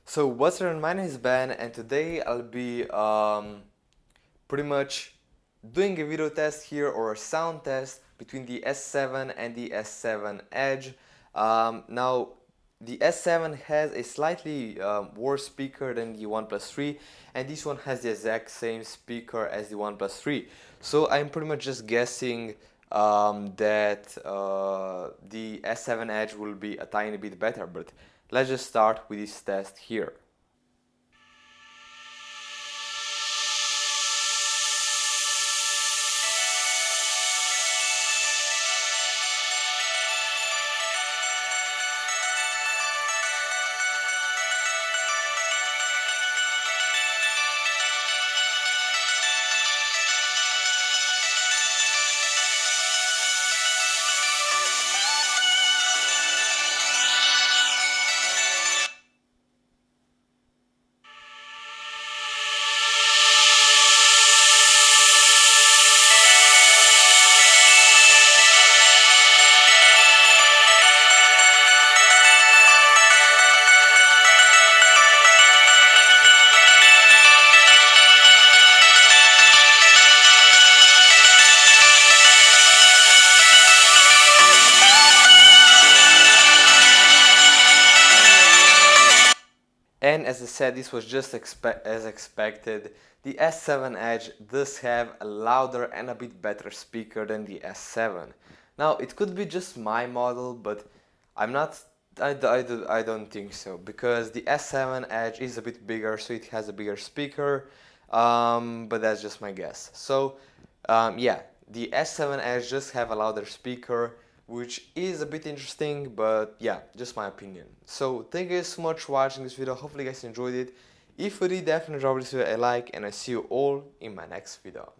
So what's up, my name is Ben, and today I'll be pretty much doing a video test here, or a sound test between the S7 and the S7 Edge. Now the S7 has a slightly worse speaker than the OnePlus 3, and this one has the exact same speaker as the OnePlus 3. So I'm pretty much just guessing that the S7 Edge will be a tiny bit better, but let's just start with this test here. And as I said, this was just as expected. The S7 Edge does have a louder and a bit better speaker than the S7. Now, it could be just my model, but I'm not. I don't think so, because the S7 Edge is a bit bigger, so it has a bigger speaker. But that's just my guess. So, yeah, the S7 Edge does have a louder speaker, which is a bit interesting, but yeah, just my opinion. So thank you guys so much for watching this video. Hopefully you guys enjoyed it. If you did, definitely drop this video a like, and I see you all in my next video.